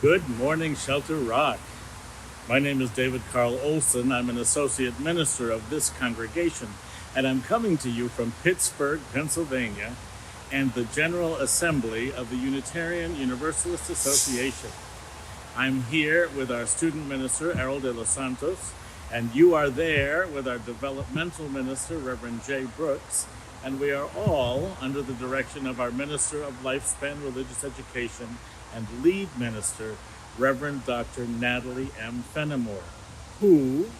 Good morning, Shelter Rock. My name is David Carl Olson. I'm an associate minister of this congregation, and I'm coming to you from Pittsburgh, Pennsylvania, and the General Assembly of the Unitarian Universalist Association. I'm here with our student minister, Errol de los Santos, and you are there with our developmental minister, Reverend Jay Brooks, and we are all under the direction of our Minister of Lifespan Religious Education and lead minister, Reverend Dr. Natalie M. Fenimore, who,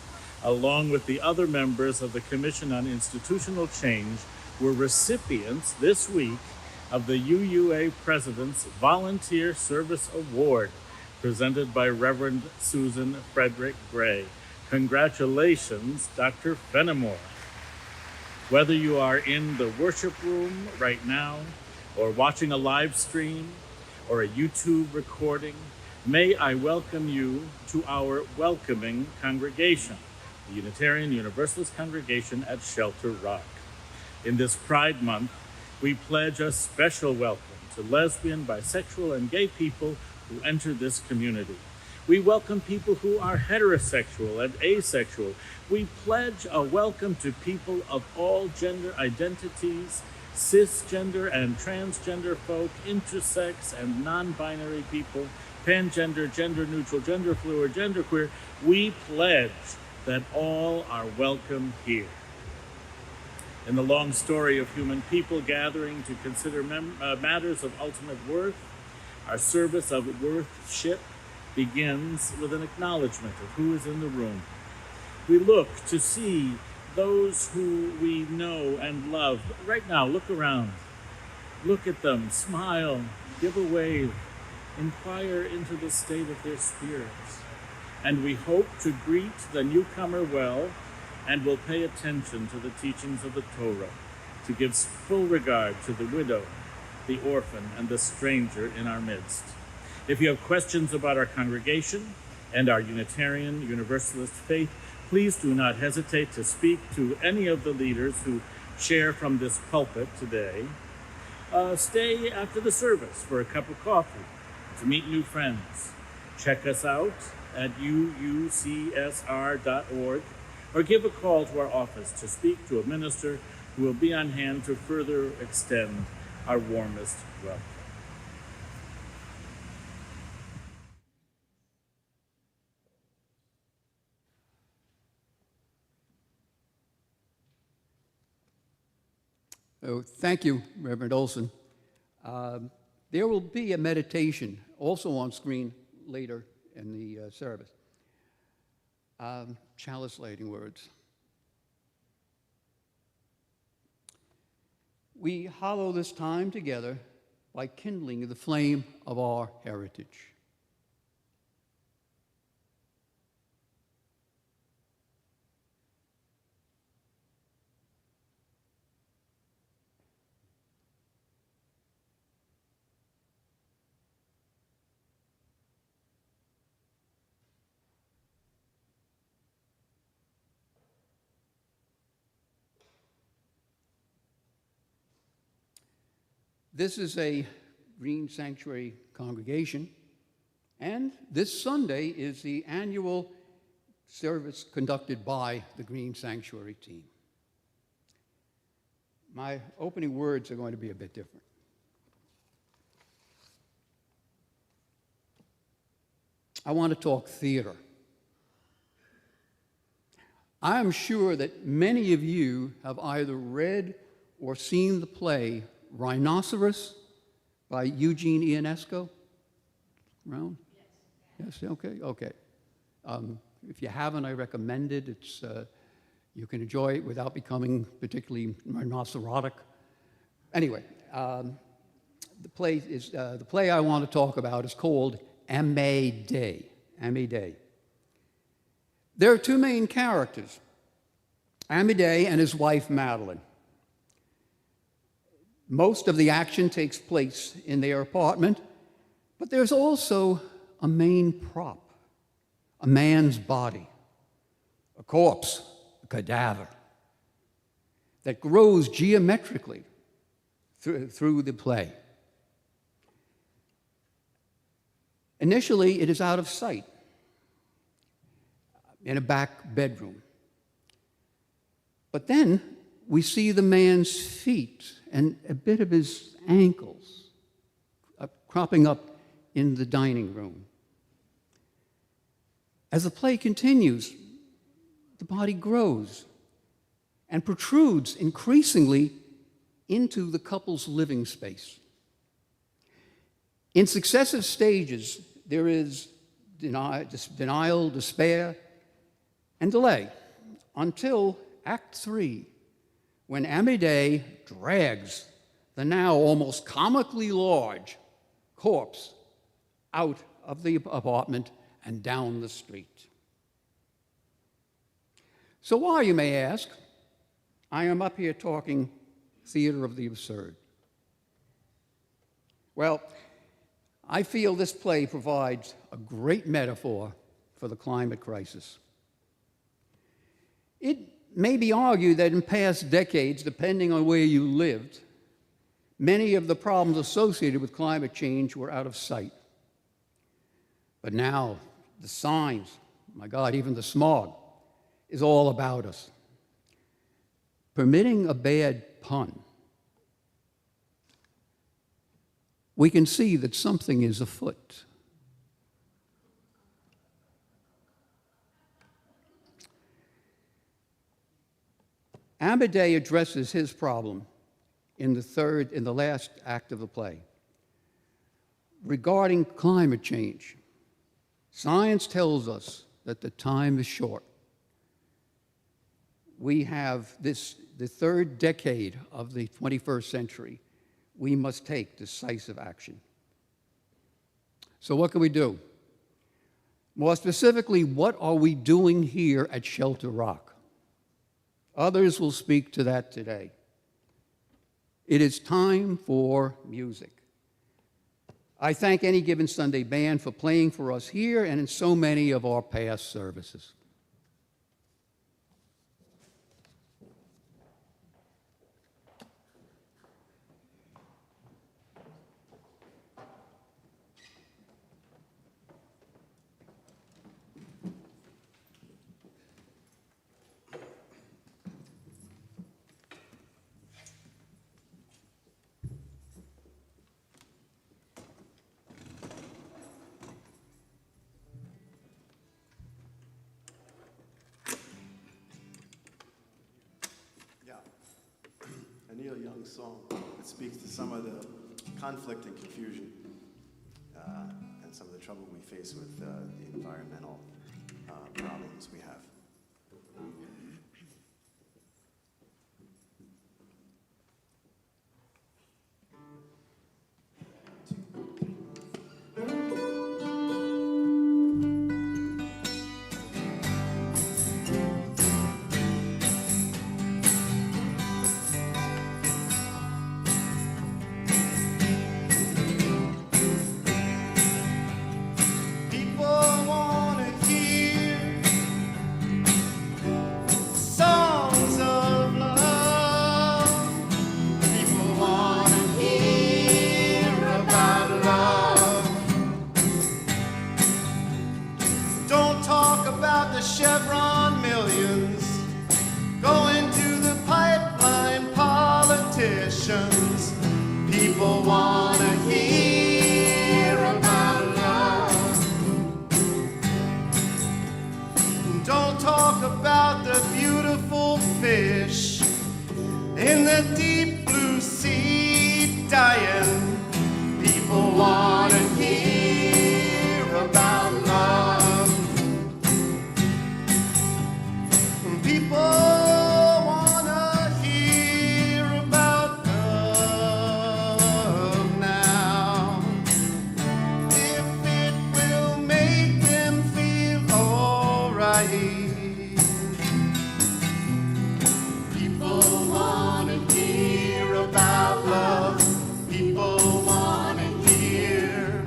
along with the other members of the Commission on Institutional Change, were recipients this week of the UUA President's Volunteer Service Award, presented by Reverend Susan Frederick Gray. Congratulations, Dr. Fenimore. Whether you are in the worship room right now, or watching a live stream, or a YouTube recording, may I welcome you to our welcoming congregation, the Unitarian Universalist congregation at Shelter Rock. In this Pride Month, we pledge a special welcome to lesbian, bisexual, and gay people who enter this community. We welcome people who are heterosexual and asexual. We pledge a welcome to people of all gender identities, cisgender and transgender folk, intersex and non-binary people, pangender, gender-neutral, gender-fluid, genderqueer. We pledge that all are welcome here. In the long story of human people gathering to consider matters of ultimate worth, our service of worship begins with an acknowledgement of who is in the room. We look to see those who we know and love. Right now, look around. Look at them, smile, give a wave, inquire into the state of their spirits. And we hope to greet the newcomer well and will pay attention to the teachings of the Torah, to give full regard to the widow, the orphan, and the stranger in our midst. If you have questions about our congregation and our Unitarian Universalist faith, please do not hesitate to speak to any of the leaders who share from this pulpit today. Stay after the service for a cup of coffee, to meet new friends. Check us out at UUCSR.org or give a call to our office to speak to a minister who will be on hand to further extend our warmest welcome. Oh, thank you, Reverend Olson. There will be a meditation also on screen later in the service. Chalice lighting words. We hallow this time together by kindling the flame of our heritage. This is a Green Sanctuary congregation, and this Sunday is the annual service conducted by the Green Sanctuary team. My opening words are going to be a bit different. I want to talk theater. I'm sure that many of you have either read or seen the play Rhinoceros by Eugene Ionesco. Around? Yes. Yes. Okay. If you haven't, I recommend it. It's you can enjoy it without becoming particularly rhinocerotic. Anyway, the play I want to talk about is called Amédée. Amédée. There are two main characters, Amédée and his wife Madeline. Most of the action takes place in their apartment, but there's also a main prop, a man's body, a corpse, a cadaver, that grows geometrically through the play. Initially, it is out of sight in a back bedroom. But then we see the man's feet and a bit of his ankles cropping up in the dining room. As the play continues, the body grows and protrudes increasingly into the couple's living space. In successive stages, there is denial, despair, and delay until Act 3, when Amedée drags the now almost comically large corpse out of the apartment and down the street. So why, you may ask, I am up here talking theater of the absurd? Well, I feel this play provides a great metaphor for the climate crisis. It may be argued that in past decades, depending on where you lived, many of the problems associated with climate change were out of sight. But now, the signs, my God, even the smog, is all about us. Permitting a bad pun, we can see that something is afoot. Amedée addresses his problem in the last act of the play. Regarding climate change, science tells us that the time is short. We have the third decade of the 21st century. We must take decisive action. So what can we do? More specifically, what are we doing here at Shelter Rock? Others will speak to that today. It is time for music. I thank Any Given Sunday Band for playing for us here and in so many of our past services. Song that speaks to some of the conflict and confusion and some of the trouble we face with the environmental problems we have. Chevron millions going to the pipeline politicians. People want to hear about love. Don't talk about the beautiful fish in the deep blue sea dying. People want to hear about love. People wanna hear about love now. If it will make them feel alright. People wanna hear about love. People wanna hear.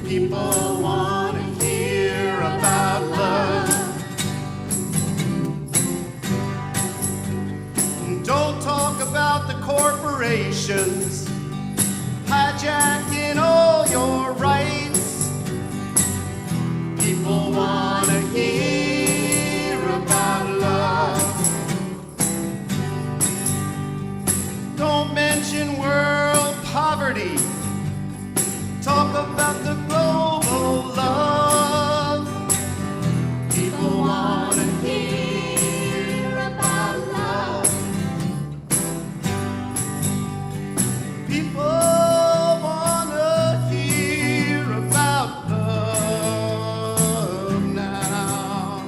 People wanna hear about love. Don't talk about the corporations hijacking all your rights. People want to hear about love. Don't mention world poverty. Talk about the global love. People want to hear about love. People want to hear about love now.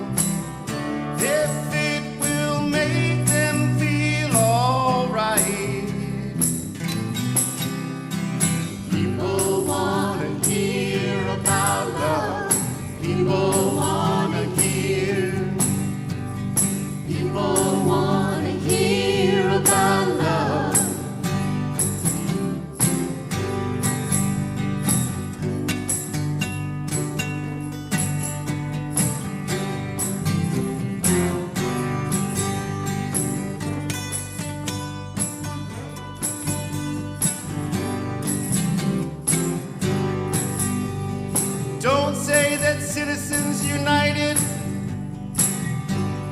If it will make them feel all right. People want to hear about love. People want to hear. People want to hear about love. Don't say that Citizens United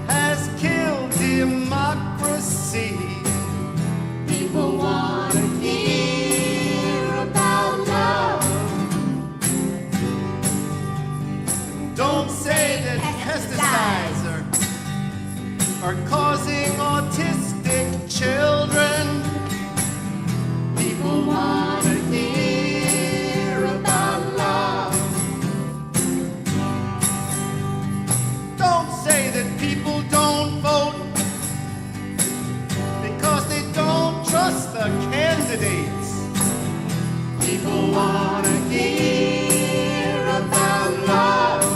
has killed democracy. People want to hear about love. Don't say that pesticides are causing autistic children. People want to hear about love. Don't say that people don't vote because they don't trust the candidates. People want to hear about love.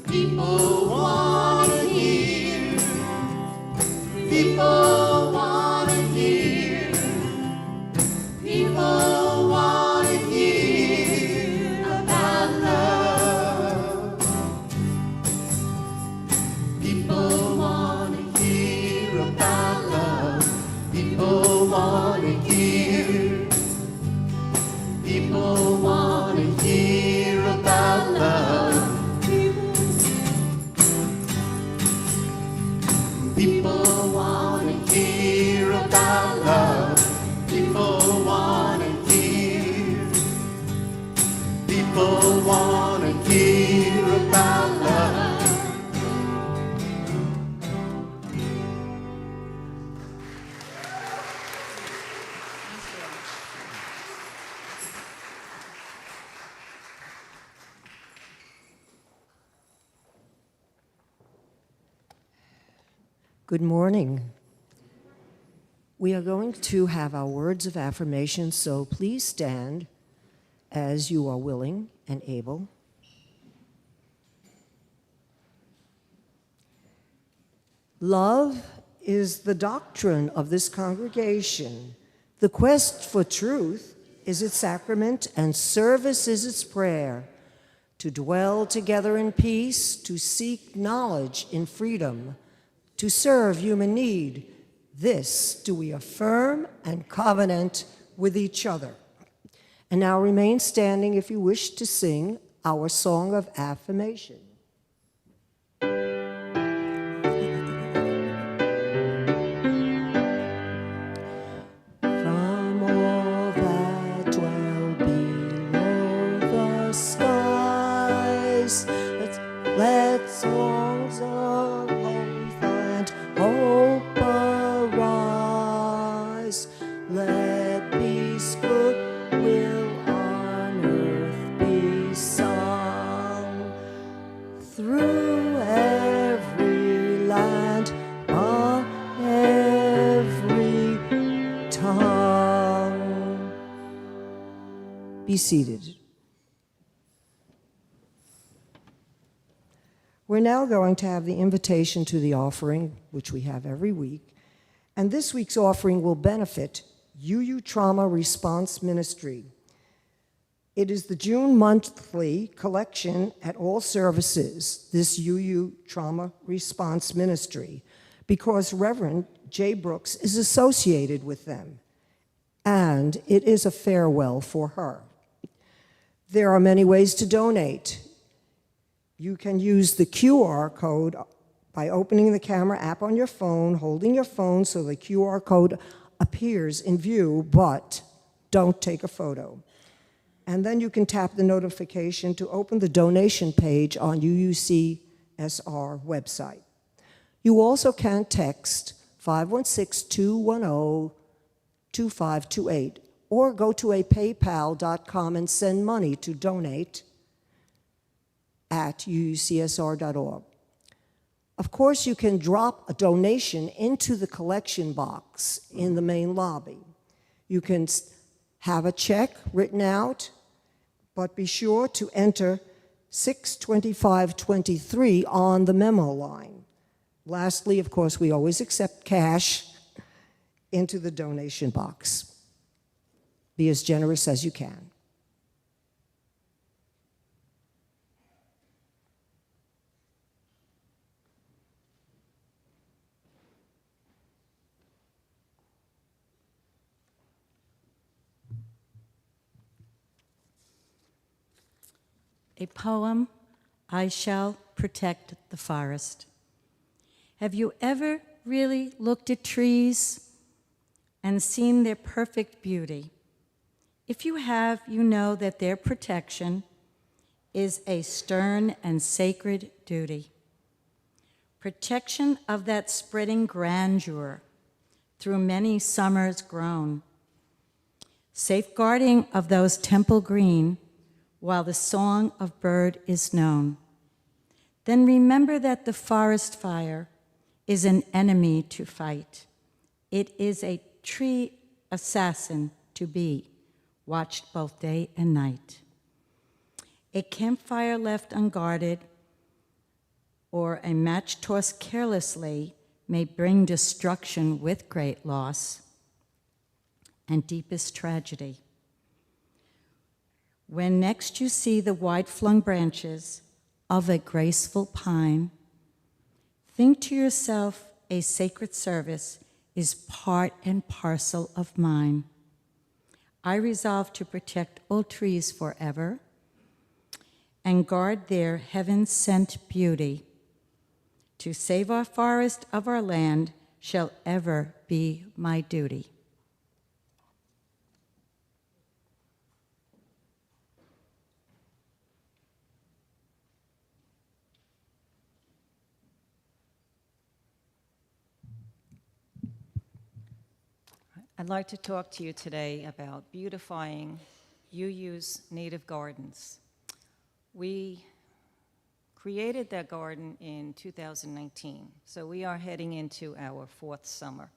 People want to hear. People want to hear. People want to hear about love. People want to hear about love. People want to hear. People want to hear about love. People want to hear about love. People want to hear. People want to hear about love. Good morning. We are going to have our words of affirmation, so please stand as you are willing and able. Love is the doctrine of this congregation. The quest for truth is its sacrament, and service is its prayer. To dwell together in peace, to seek knowledge in freedom, to serve human need, this do we affirm and covenant with each other. And now remain standing if you wish to sing our song of affirmation. From all that dwell below the skies, let songs of hope and hope arise. Let peace, goodwill on earth be sung through every land, on every tongue. Be seated. We're now going to have the invitation to the offering, which we have every week. And this week's offering will benefit UU Trauma Response Ministry. It is the June monthly collection at all services, this UU Trauma Response Ministry, because Reverend J. Brooks is associated with them, and it is a farewell for her. There are many ways to donate. You can use the QR code by opening the camera app on your phone, holding your phone so the QR code appears in view, but don't take a photo. And then you can tap the notification to open the donation page on UUCSR website. You also can text 516-210-2528 or go to a paypal.com and send money to donate at uucsr.org. Of course, you can drop a donation into the collection box in the main lobby. You can have a check written out, but be sure to enter 62523 on the memo line. Lastly, of course, we always accept cash into the donation box. Be as generous as you can. A poem, I Shall Protect the Forest. Have you ever really looked at trees and seen their perfect beauty? If you have, you know that their protection is a stern and sacred duty. Protection of that spreading grandeur through many summers grown. Safeguarding of those temple green while the song of bird is known. Then remember that the forest fire is an enemy to fight. It is a tree assassin to be, watched both day and night. A campfire left unguarded or a match tossed carelessly may bring destruction with great loss and deepest tragedy. When next you see the wide-flung branches of a graceful pine, think to yourself a sacred service is part and parcel of mine. I resolve to protect all trees forever and guard their heaven-sent beauty. To save our forest of our land shall ever be my duty. I'd like to talk to you today about beautifying UU's native gardens. We created that garden in 2019, so we are heading into our fourth summer.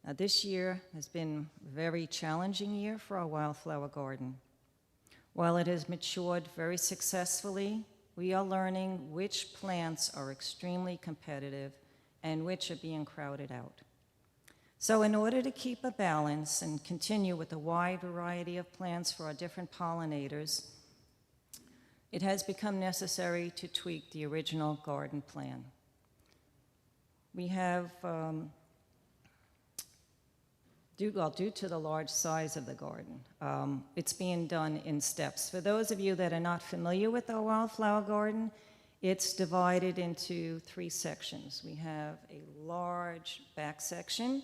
Now, this year has been a very challenging year for our wildflower garden. While it has matured very successfully, we are learning which plants are extremely competitive and which are being crowded out. So in order to keep a balance and continue with a wide variety of plants for our different pollinators, it has become necessary to tweak the original garden plan. We have, due to the large size of the garden, it's being done in steps. For those of you that are not familiar with our wildflower garden, it's divided into 3 sections. We have a large back section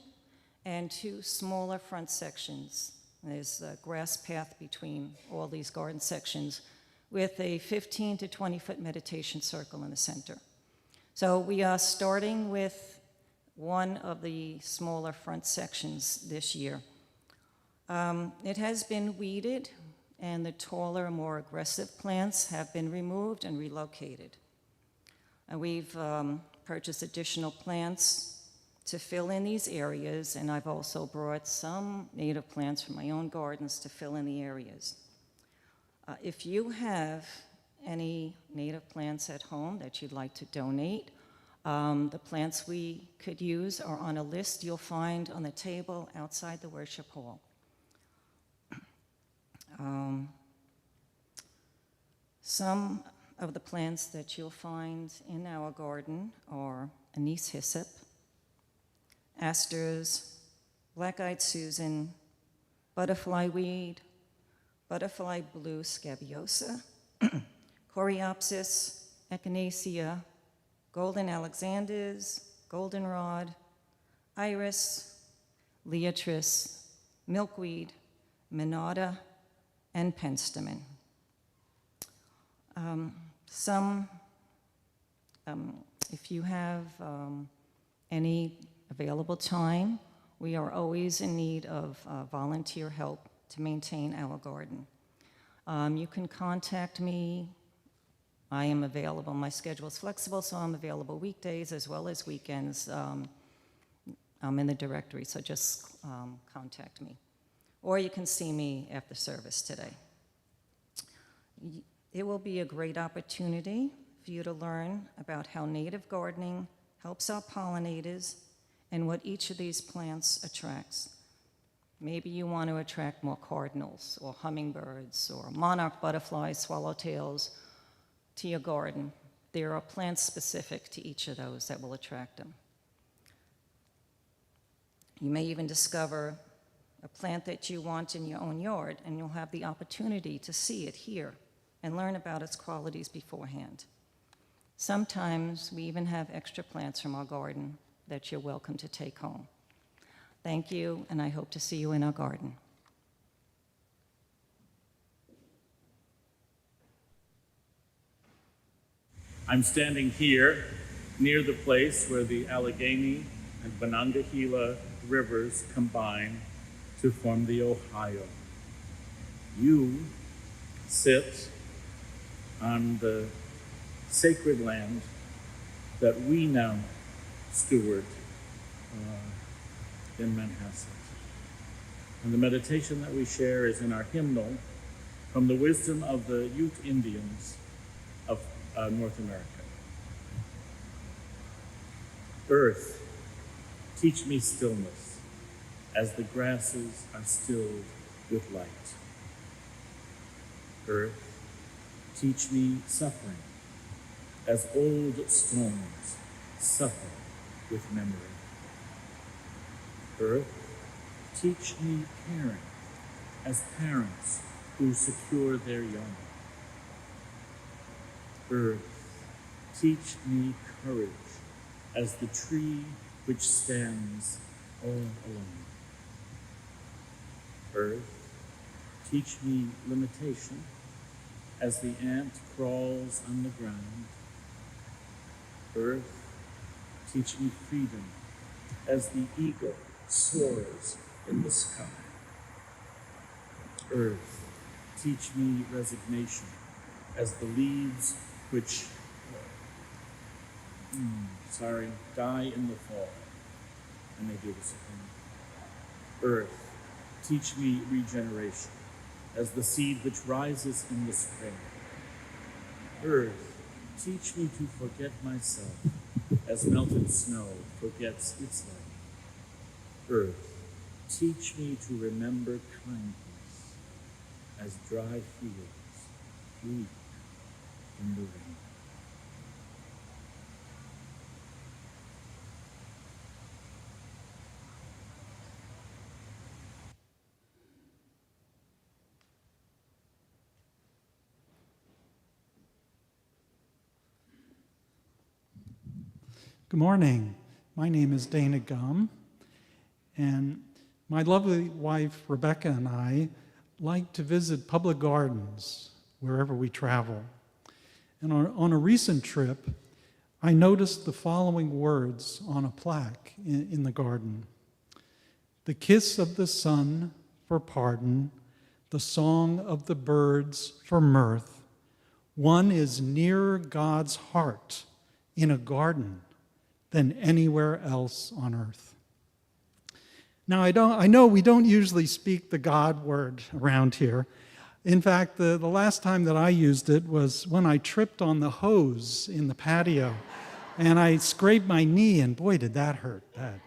and 2 smaller front sections. There's a grass path between all these garden sections with a 15 to 20 foot meditation circle in the center. So we are starting with one of the smaller front sections this year. It has been weeded, and the taller, more aggressive plants have been removed and relocated. We've purchased additional plants to fill in these areas, and I've also brought some native plants from my own gardens to fill in the areas. If you have any native plants at home that you'd like to donate, the plants we could use are on a list you'll find on the table outside the worship hall. Some of the plants that you'll find in our garden are anise hyssop, asters, black-eyed Susan, butterfly weed, butterfly blue scabiosa, coreopsis, echinacea, golden alexanders, goldenrod, iris, leotris, milkweed, monarda, and penstemon. If you have any available time, we are always in need of volunteer help to maintain our garden. You can contact me. I am available. My schedule is flexible, so I'm available weekdays as well as weekends. I'm in the directory, so just contact me. Or you can see me after service today. It will be a great opportunity for you to learn about how native gardening helps our pollinators and what each of these plants attracts. Maybe you want to attract more cardinals or hummingbirds or monarch butterflies, swallowtails to your garden. There are plants specific to each of those that will attract them. You may even discover a plant that you want in your own yard, and you'll have the opportunity to see it here and learn about its qualities beforehand. Sometimes we even have extra plants from our garden that you're welcome to take home. Thank you, and I hope to see you in our garden. I'm standing here near the place where the Allegheny and Monongahela rivers combine to form the Ohio. You sit on the sacred land that we now steward in Manhasset. And the meditation that we share is in our hymnal from the wisdom of the Ute Indians of North America. Earth, teach me stillness as the grasses are stilled with light. Earth, teach me suffering as old stones suffer with memory. Earth, teach me caring as parents who secure their young. Earth, teach me courage as the tree which stands all alone. Earth, teach me limitation as the ant crawls on the ground. Earth, teach me freedom as the eagle soars in the sky. Earth, teach me resignation as the leaves which die in the fall, and they do this again. Earth, teach me regeneration as the seed which rises in the spring. Earth, teach me to forget myself as melted snow forgets its life. Earth, teach me to remember kindness as dry fields weep in the rain. Good morning. My name is Dana Gum, and my lovely wife Rebecca and I like to visit public gardens wherever we travel. And on a recent trip, I noticed the following words on a plaque in the garden: the kiss of the sun for pardon, the song of the birds for mirth. One is nearer God's heart in a garden than anywhere else on earth. Now, I know we don't usually speak the God word around here. In fact, the last time that I used it was when I tripped on the hose in the patio, and I scraped my knee, and boy, did that hurt bad.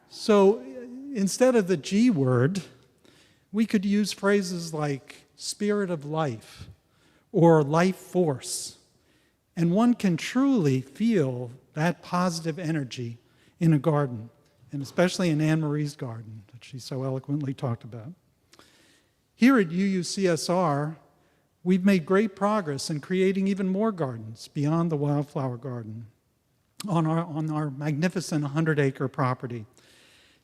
So instead of the G word, we could use phrases like spirit of life, or life force. And one can truly feel that positive energy in a garden, and especially in Anne Marie's garden that she so eloquently talked about. Here at UUCSR, we've made great progress in creating even more gardens beyond the wildflower garden on our magnificent 100-acre property.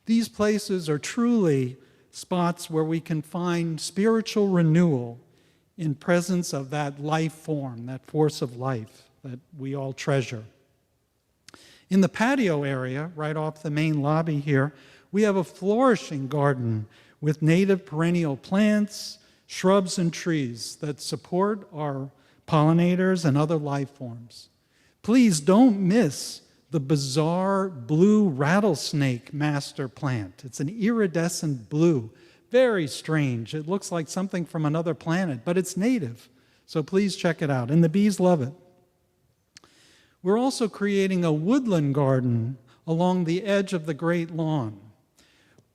These places are truly spots where we can find spiritual renewal in presence of that life form, that force of life that we all treasure. In the patio area, right off the main lobby here, we have a flourishing garden with native perennial plants, shrubs, and trees that support our pollinators and other life forms. Please don't miss the bizarre blue rattlesnake master plant. It's an iridescent blue, very strange. It looks like something from another planet, but it's native. So please check it out, and the bees love it. We're also creating a woodland garden along the edge of the Great Lawn,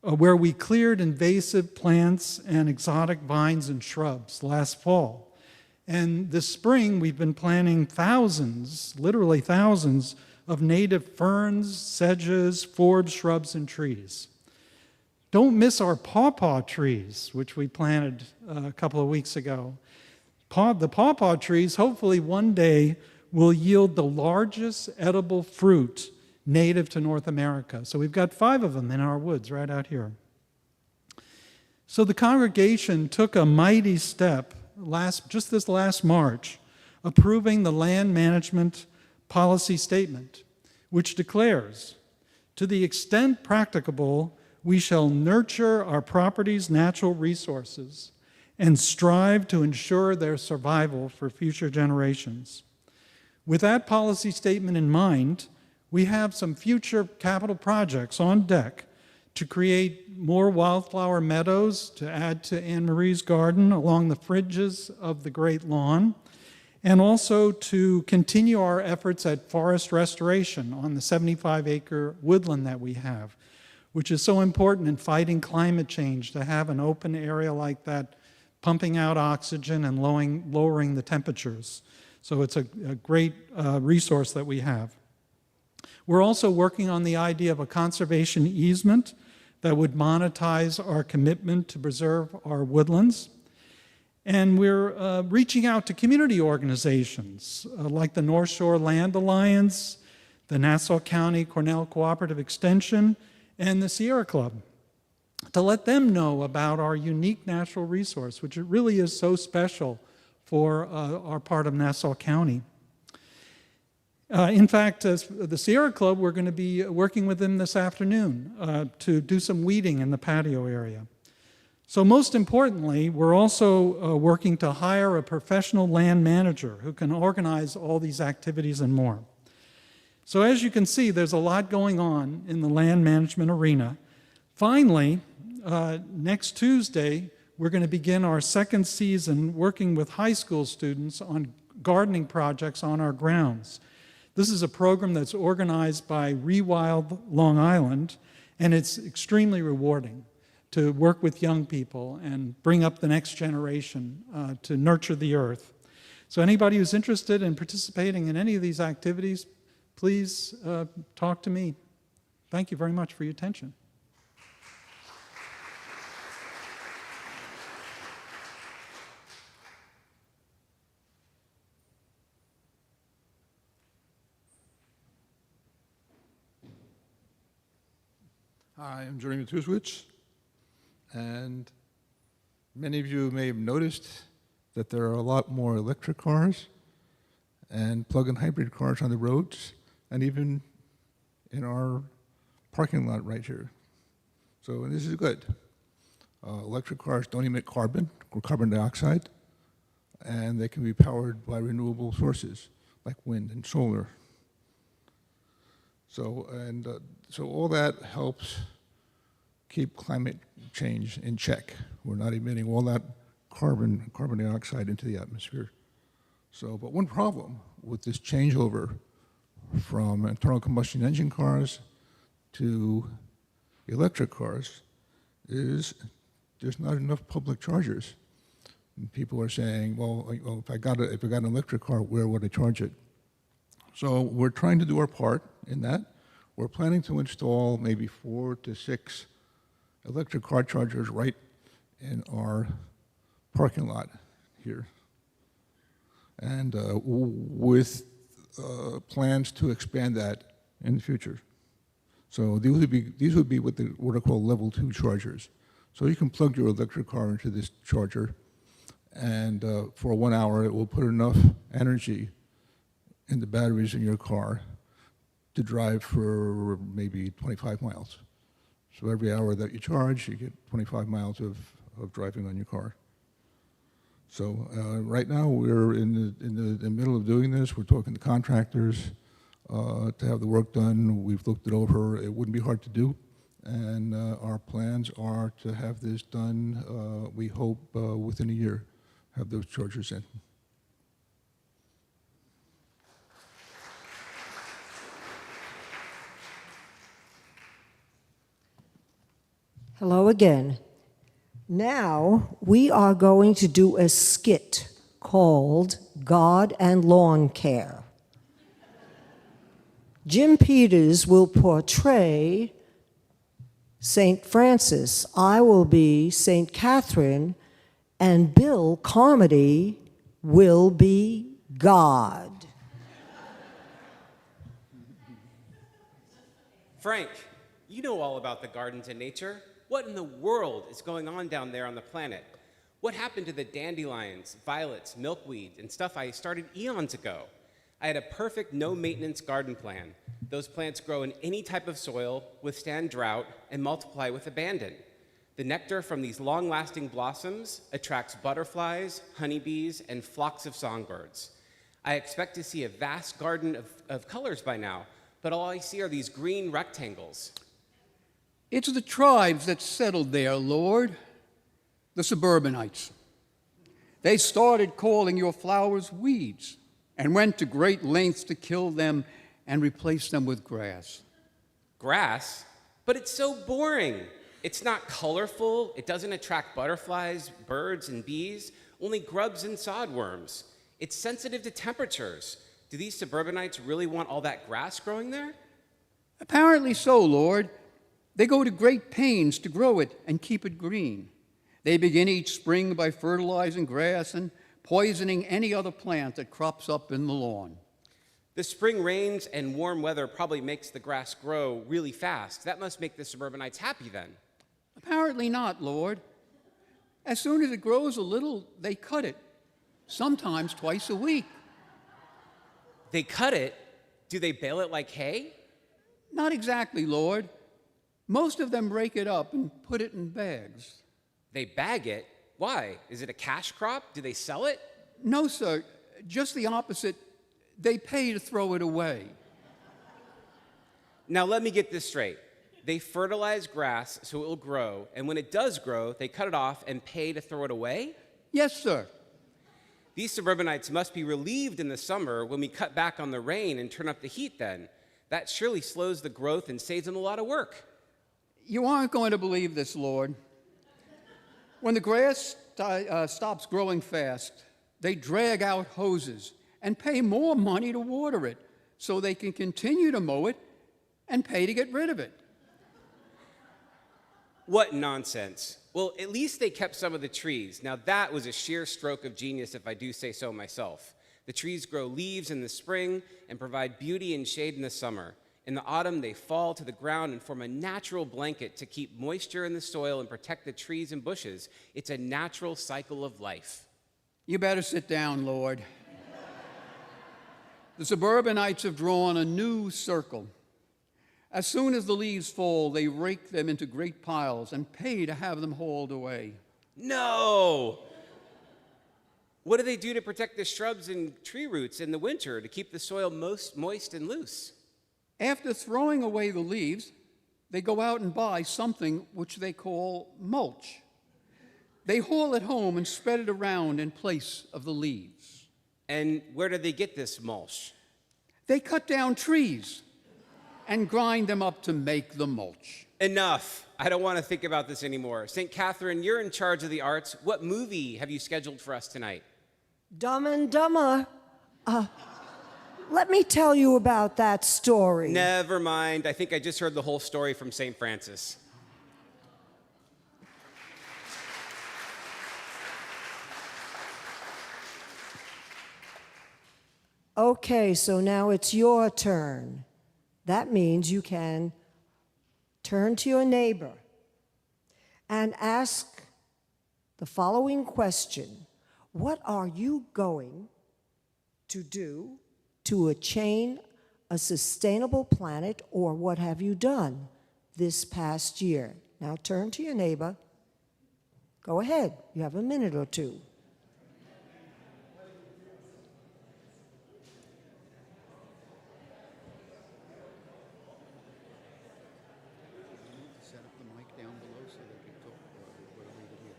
where we cleared invasive plants and exotic vines and shrubs last fall. And this spring, we've been planting thousands, literally thousands, of native ferns, sedges, forbs, shrubs, and trees. Don't miss our pawpaw trees, which we planted a couple of weeks ago. The pawpaw trees, hopefully one day, will yield the largest edible fruit native to North America. So we've got 5 of them in our woods right out here. So the congregation took a mighty step just this last March, approving the land management policy statement, which declares, to the extent practicable, we shall nurture our property's natural resources and strive to ensure their survival for future generations. With that policy statement in mind, we have some future capital projects on deck to create more wildflower meadows to add to Anne Marie's garden along the fringes of the Great Lawn, and also to continue our efforts at forest restoration on the 75-acre woodland that we have, which is so important in fighting climate change, to have an open area like that pumping out oxygen and lowering the temperatures. So it's a great resource that we have. We're also working on the idea of a conservation easement that would monetize our commitment to preserve our woodlands. And we're reaching out to community organizations like the North Shore Land Alliance, the Nassau County Cornell Cooperative Extension, and the Sierra Club to let them know about our unique natural resource, which it really is so special for our part of Nassau County. In fact, as the Sierra Club, we're going to be working with them this afternoon to do some weeding in the patio area. So most importantly, we're also working to hire a professional land manager who can organize all these activities and more. So as you can see, there's a lot going on in the land management arena. Finally, next Tuesday, we're going to begin our second season working with high school students on gardening projects on our grounds. This is a program that's organized by Rewild Long Island, and it's extremely rewarding to work with young people and bring up the next generation to nurture the earth. So anybody who's interested in participating in any of these activities, please talk to me. Thank you very much for your attention. Hi, I'm Jeremy Tuswich, and many of you may have noticed that there are a lot more electric cars and plug-in hybrid cars on the roads, and even in our parking lot right here. So this is good. Electric cars don't emit carbon or carbon dioxide, and they can be powered by renewable sources like wind and solar. So all that helps keep climate change in check. We're not emitting all that carbon dioxide into the atmosphere. So, but one problem with this changeover from internal combustion engine cars to electric cars is there's not enough public chargers. And people are saying, well, if I got an electric car, where would I charge it? So we're trying to do our part in that. We're planning to install maybe 4 to 6 electric car chargers right in our parking lot here. And with plans to expand that in the future. So these would be what are called level 2 chargers. So you can plug your electric car into this charger, and for 1 hour it will put enough energy in the batteries in your car to drive for maybe 25 miles. So every hour that you charge, you get 25 miles of driving on your car. So right now we're in the middle of doing this. We're talking to contractors to have the work done. We've looked it over. It wouldn't be hard to do. And our plans are to have this done, we hope, within a year, have those chargers in. Hello again. Now we are going to do a skit called God and Lawn Care. Jim Peters will portray St. Francis, I will be St. Catherine, and Bill Carmody will be God. Frank, you know all about the gardens and nature. What in the world is going on down there on the planet? What happened to the dandelions, violets, milkweed, and stuff I started eons ago? I had a perfect no-maintenance garden plan. Those plants grow in any type of soil, withstand drought, and multiply with abandon. The nectar from these long-lasting blossoms attracts butterflies, honeybees, and flocks of songbirds. I expect to see a vast garden of colors by now, but all I see are these green rectangles. It's the tribes that settled there, Lord, the suburbanites. They started calling your flowers weeds and went to great lengths to kill them and replace them with grass. Grass? But it's so boring. It's not colorful. It doesn't attract butterflies, birds, and bees, only grubs and sodworms. It's sensitive to temperatures. Do these suburbanites really want all that grass growing there? Apparently so, Lord. They go to great pains to grow it and keep it green. They begin each spring by fertilizing grass and poisoning any other plant that crops up in the lawn. The spring rains and warm weather probably makes the grass grow really fast. That must make the suburbanites happy then. Apparently not, Lord. As soon as it grows a little, they cut it, sometimes twice a week. They cut it? Do they bale it like hay? Not exactly, Lord. Most of them break it up and put it in bags. They bag it? Why? Is it a cash crop? Do they sell it? No, sir. Just the opposite. They pay to throw it away. Now let me get this straight. They fertilize grass so it will grow, and when it does grow, they cut it off and pay to throw it away? Yes, sir. These suburbanites must be relieved in the summer when we cut back on the rain and turn up the heat then. That surely slows the growth and saves them a lot of work. You aren't going to believe this, Lord. When the grass stops growing fast, they drag out hoses and pay more money to water it so they can continue to mow it and pay to get rid of it. What nonsense. Well, at least they kept some of the trees. Now that was a sheer stroke of genius, if I do say so myself. The trees grow leaves in the spring and provide beauty and shade in the summer. In the autumn, they fall to the ground and form a natural blanket to keep moisture in the soil and protect the trees and bushes. It's a natural cycle of life. You better sit down, Lord. The suburbanites have drawn a new circle. As soon as the leaves fall, they rake them into great piles and pay to have them hauled away. No! What do they do to protect the shrubs and tree roots in the winter to keep the soil moist and loose? After throwing away the leaves, they go out and buy something which they call mulch. They haul it home and spread it around in place of the leaves. And where do they get this mulch? They cut down trees. and grind them up to make the mulch. Enough. I don't want to think about this anymore. St. Catherine, you're in charge of the arts. What movie have you scheduled for us tonight? Dumb and Dumber. Let me tell you about that story. Never mind. I think I just heard the whole story from St. Francis. Okay, so now it's your turn. That means you can turn to your neighbor and ask the following question. What are you going to do to attain a sustainable planet, or what have you done this past year? Now turn to your neighbor. Go ahead. You have a minute or two. Set up the mic down below so they can talk. We'll leave it here.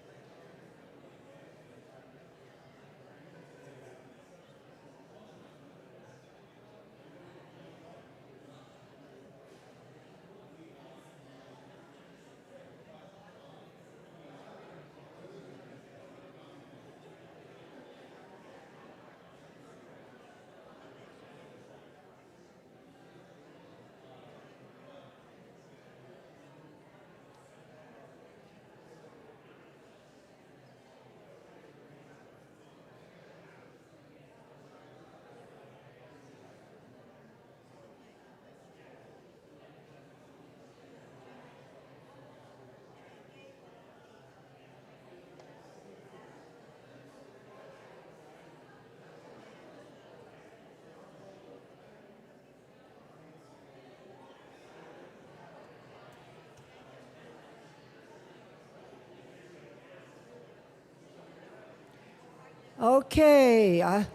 Okay, I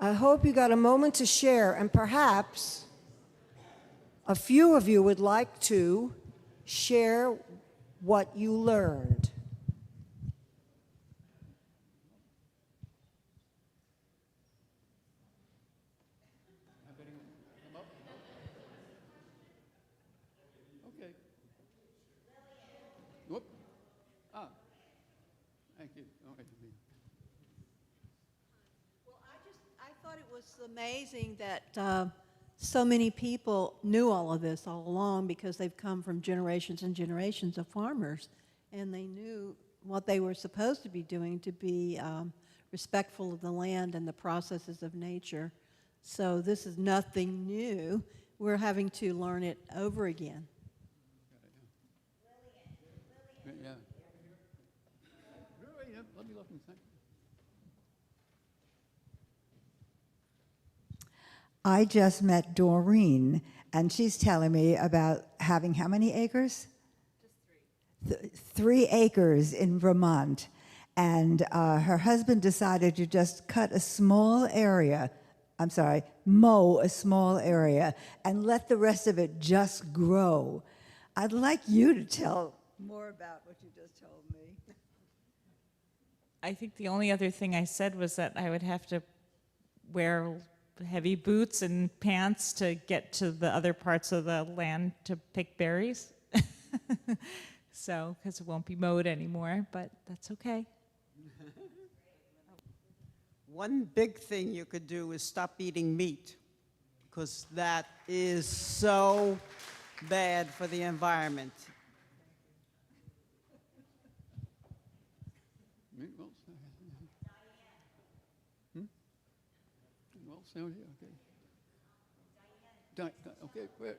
hope you got a moment to share, and perhaps a few of you would like to share what you learned. Okay. Whoop. Thank you. All right. Well, I thought it was amazing that so many people knew all of this all along, because they've come from generations and generations of farmers, and they knew what they were supposed to be doing to be respectful of the land and the processes of nature. So this is nothing new. We're having to learn it over again. Yeah. Let me look and think. I just met Doreen, and she's telling me about having how many acres? Just 3. 3 acres in Vermont. And her husband decided to just cut a small area, mow a small area, and let the rest of it just grow. I'd like you to tell more about what you just told me. I think the only other thing I said was that I would have to wear heavy boots and pants to get to the other parts of the land to pick berries. So, because it won't be mowed anymore, but that's okay. One big thing you could do is stop eating meat, because that is so bad for the environment. Well, sound here, okay. Okay, where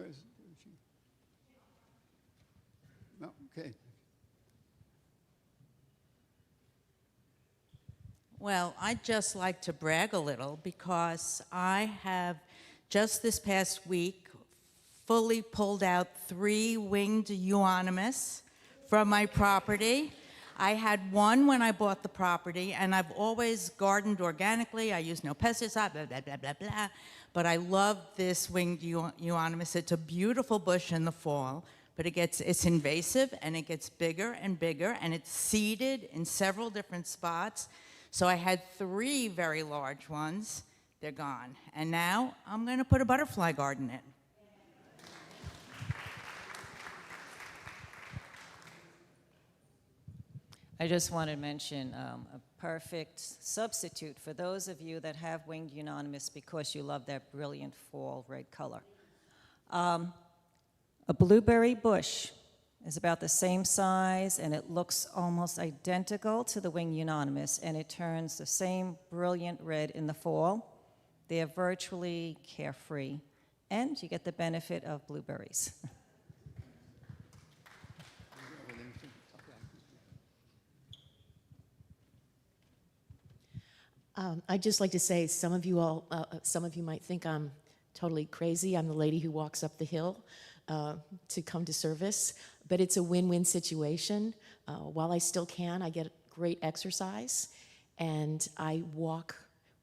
is she? No, okay. Well, I'd just like to brag a little, because I have just this past week fully pulled out 3 winged euonymus from my property. I had one when I bought the property, and I've always gardened organically. I use no pesticide, blah, blah, blah, blah, blah. But I love this winged euonymus. It's a beautiful bush in the fall, but it's invasive, and it gets bigger and bigger, and it's seeded in several different spots. So I had 3 very large ones. They're gone. And now I'm going to put a butterfly garden in. I just want to mention a perfect substitute for those of you that have winged euonymus because you love that brilliant fall red color. A blueberry bush is about the same size, and it looks almost identical to the winged euonymus, and it turns the same brilliant red in the fall. They are virtually carefree, and you get the benefit of blueberries. I'd just like to say, some of you might think I'm totally crazy. I'm the lady who walks up the hill to come to service, but it's a win-win situation. While I still can, I get great exercise, and I walk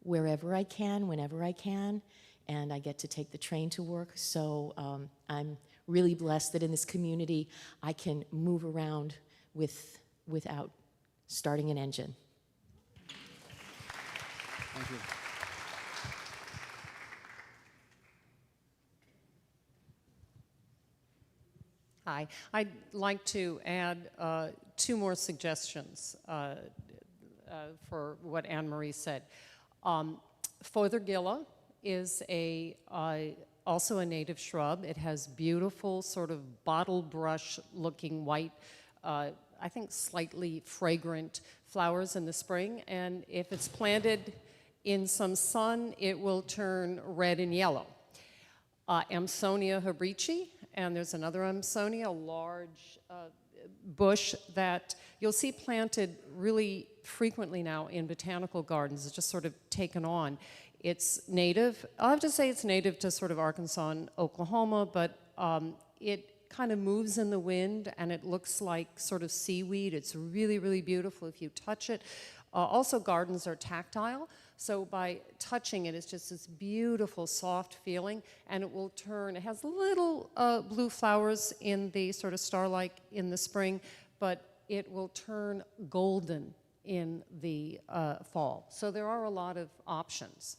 wherever I can, whenever I can, and I get to take the train to work. So I'm really blessed that in this community I can move around without starting an engine. Thank you. Hi. I'd like to add 2 more suggestions for what Anne Marie said. Fothergilla is also a native shrub. It has beautiful sort of bottle brush looking white, I think slightly fragrant flowers in the spring, and if it's planted in some sun, it will turn red and yellow. Amsonia hebrici, and there's another Amsonia, a large bush that you'll see planted really frequently now in botanical gardens. It's just sort of taken on. It's native. I'll have to say it's native to sort of Arkansas and Oklahoma, but it kind of moves in the wind, and it looks like sort of seaweed. It's really, really beautiful if you touch it. Also, gardens are tactile, so by touching it, it's just this beautiful, soft feeling, and it will turn, it has little blue flowers in the sort of star-like in the spring, but it will turn golden in the fall. So there are a lot of options.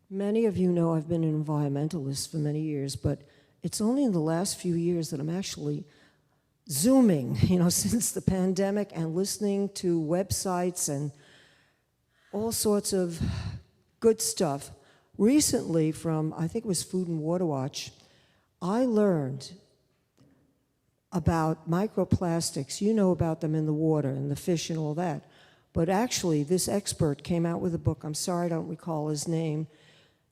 Many of you know I've been an environmentalist for many years, but it's only in the last few years that I'm actually Zooming, since the pandemic, and listening to websites and all sorts of good stuff. Recently, from, I think it was Food and Water Watch, I learned about microplastics. You know about them in the water and the fish and all that. But actually, this expert came out with a book. I'm sorry I don't recall his name.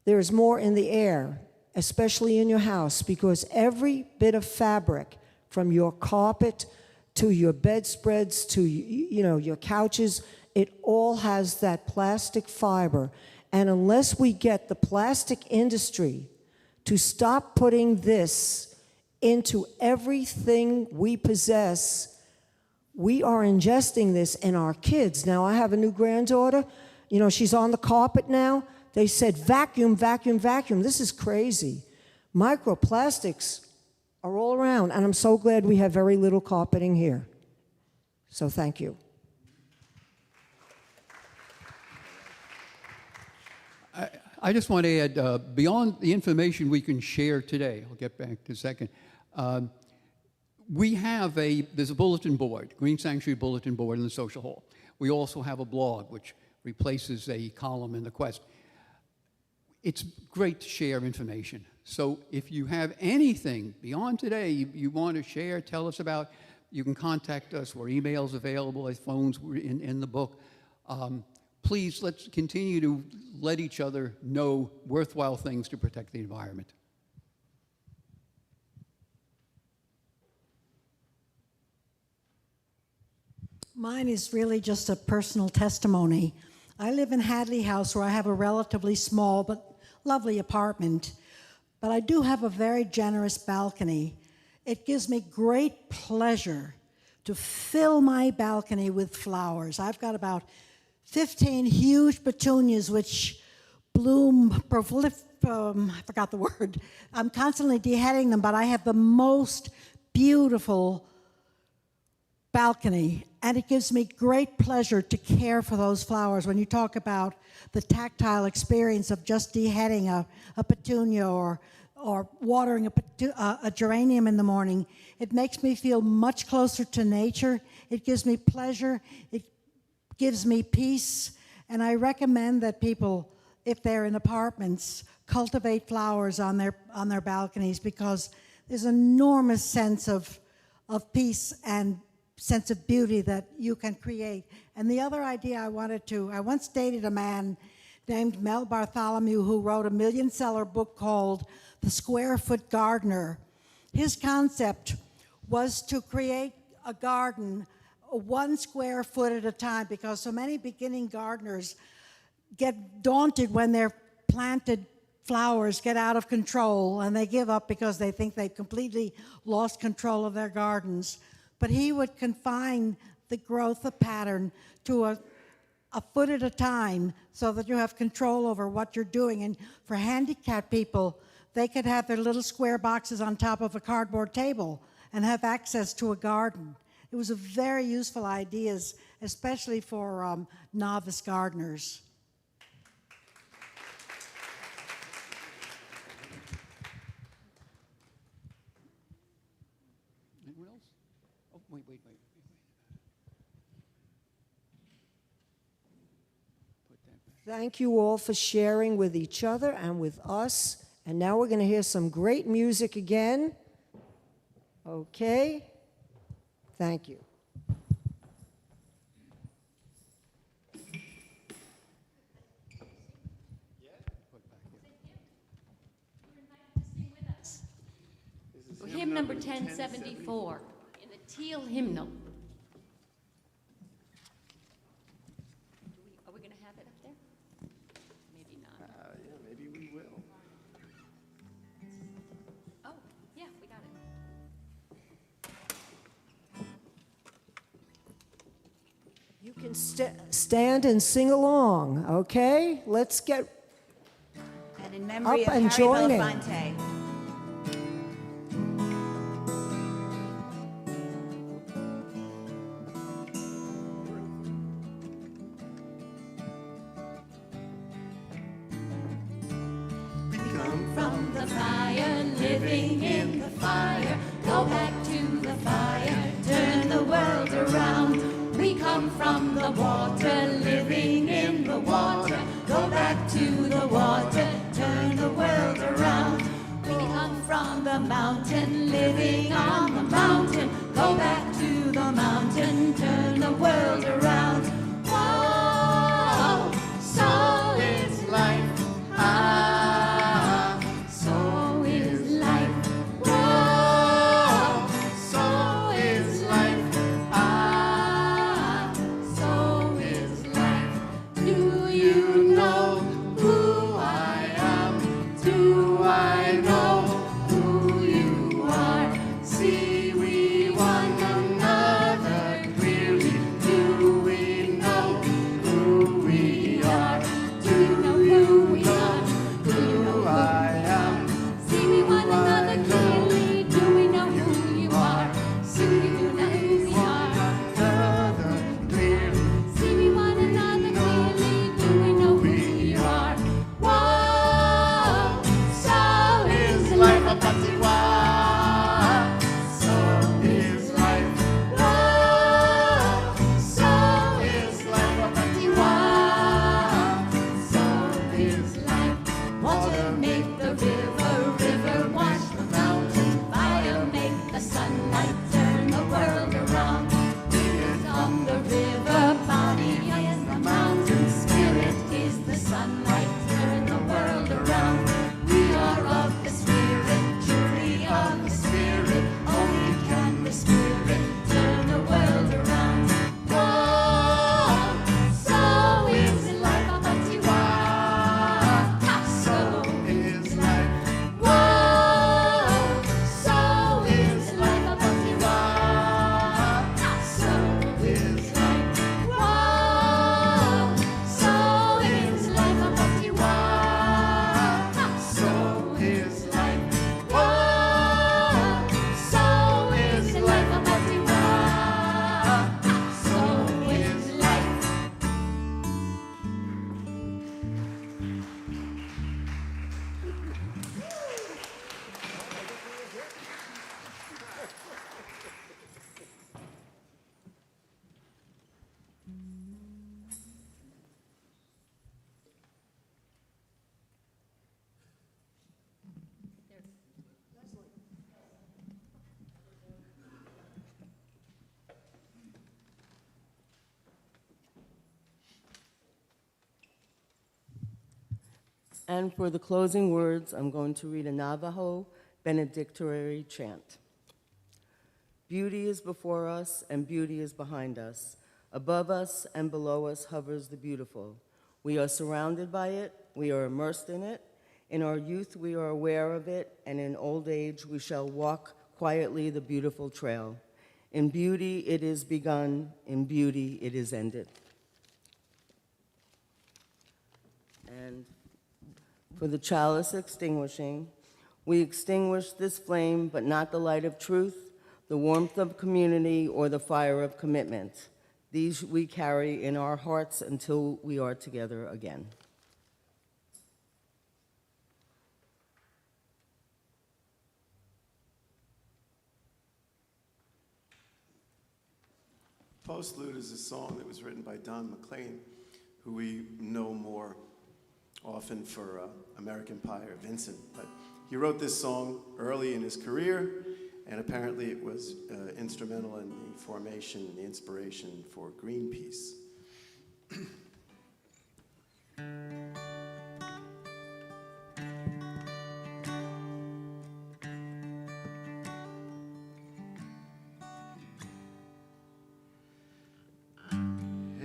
There's more in the air, especially in your house, because every bit of fabric, from your carpet to your bedspreads to your couches, it all has that plastic fiber. And unless we get the plastic industry to stop putting this into everything we possess, we are ingesting this in our kids. Now, I have a new granddaughter. She's on the carpet now. They said, vacuum, vacuum, vacuum. This is crazy. Microplastics are all around, and I'm so glad we have very little carpeting here. So thank you. I just want to add, beyond the information we can share today, I'll get back to a second, there's a bulletin board, Green Sanctuary Bulletin Board in the Social Hall. We also have a blog, which replaces a column in the Quest. It's great to share information. So if you have anything beyond today you want to share, tell us about, you can contact us. We're emails available, phones in the book. Please, let's continue to let each other know worthwhile things to protect the environment. Mine is really just a personal testimony. I live in Hadley House, where I have a relatively small but lovely apartment, but I do have a very generous balcony. It gives me great pleasure to fill my balcony with flowers. I've got about 15 huge petunias which bloom, I forgot the word. I'm constantly deheading them, but I have the most beautiful balcony, and it gives me great pleasure to care for those flowers. When you talk about the tactile experience of just deheading a petunia or watering a geranium in the morning, it makes me feel much closer to nature. It gives me pleasure. It gives me peace. And I recommend that people, if they're in apartments, cultivate flowers on their balconies, because there's an enormous sense of peace and sense of beauty that you can create. And the other idea I once dated a man named Mel Bartholomew, who wrote a million-seller book called The Square Foot Gardener. His concept was to create a garden 1 square foot at a time, because so many beginning gardeners get daunted when their planted flowers get out of control and they give up because they think they've completely lost control of their gardens. But he would confine the growth of pattern to a foot at a time, so that you have control over what you're doing. And for handicapped people, they could have their little square boxes on top of a cardboard table and have access to a garden. It was a very useful idea, especially for novice gardeners. Anyone else? Oh, wait. Thank you all for sharing with each other and with us. And now we're going to hear some great music again. Okay. Thank you. Hymn number 1074 in the teal hymnal. Are we going to have it up there? Maybe not. Yeah, maybe we will. Oh, yeah, we got it. You can stand and sing along, okay? Let's get And in memory up of and Harry join in. Belafonte. From the fire, living in the fire, go back to the fire, turn the world around. We come from the water, living in the water, go back to the water, turn the world around. We come from the mountain, living on the mountain, go back to the mountain, turn the world around. Whoa, so is life. So is life. Whoa, so is life. So is life. Do you know who I am? Do I know who you are? See we one another clearly. Do we And for the closing words, I'm going to read a Navajo benedictory chant. Beauty is before us and beauty is behind us. Above us and below us hovers the beautiful. We are surrounded by it, we are immersed in it. In our youth we are aware of it, and in old age we shall walk quietly the beautiful trail. In beauty it is begun, in beauty it is ended. And for the chalice extinguishing, we extinguish this flame, but not the light of truth, the warmth of community, or the fire of commitment. These we carry in our hearts until we are together again. Postlude is a song that was written by Don McLean, who we know more often for American Pie or Vincent. But he wrote this song early in his career, and apparently it was instrumental in the formation and the inspiration for Greenpeace.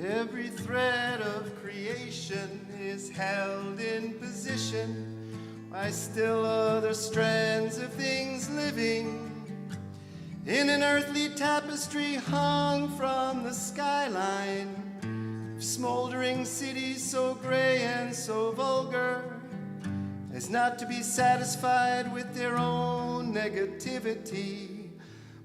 Every thread of creation is held in position by still other strands of things living in an earthly tapestry hung from the skyline of smoldering cities so gray and so vulgar as not to be satisfied with their own negativity,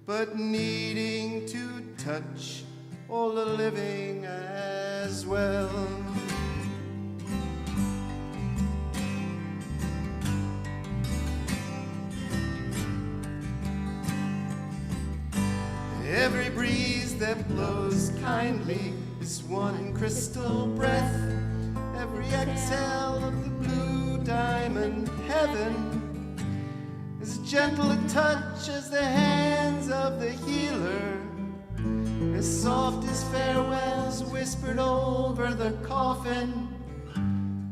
but needing to touch all the living as well. Every breeze that blows kindly is one crystal breath. Every exhale of the blue diamond heaven is gentle a touch as the hands of the healer, as soft as farewells whispered over the coffin.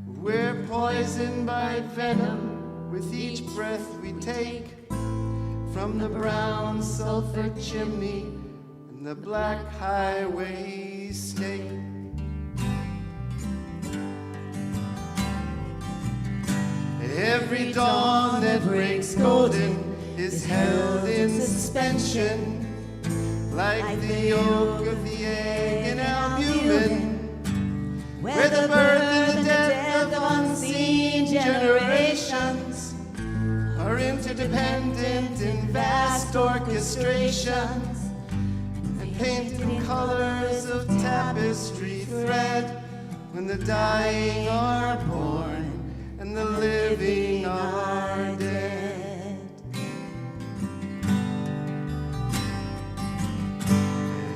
We're poisoned by venom with each breath we take from the brown sulfur chimney and the black highway snake. Every dawn that breaks golden is held in suspension, like the yolk of the egg in albumin, where the birth and the death of unseen generations are interdependent in vast orchestrations, and painted in colors of tapestry thread, when the dying are born and the living are dead.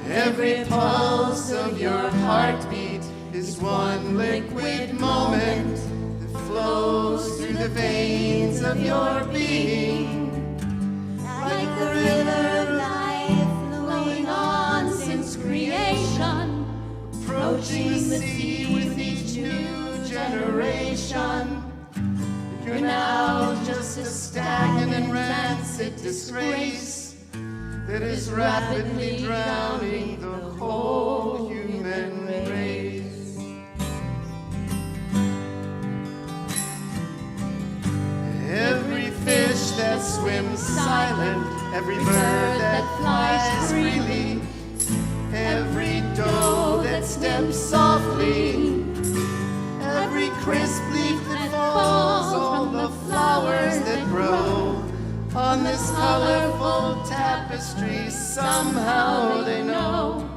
Every pulse of your heartbeat is one liquid moment that flows through the veins of your being, like the river of life flowing on since creation, approaching the sea with each new generation. You're now just a stagnant and rancid disgrace that is rapidly drowning the whole human race. Every fish that swims silent, every bird that flies freely, every doe that steps softly, every crisp leaf that falls, all the flowers that grow on this colorful tapestry, somehow they know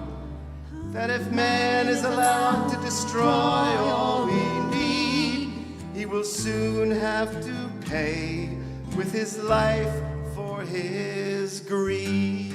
that if man is allowed to destroy all we need, he will soon have to pay with his life for his greed.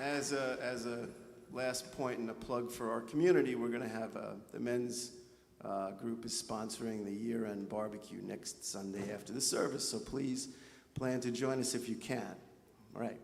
As a last point and a plug for our community, we're going to have the men's group is sponsoring the year-end barbecue next Sunday after the service, so please plan to join us if you can. All right.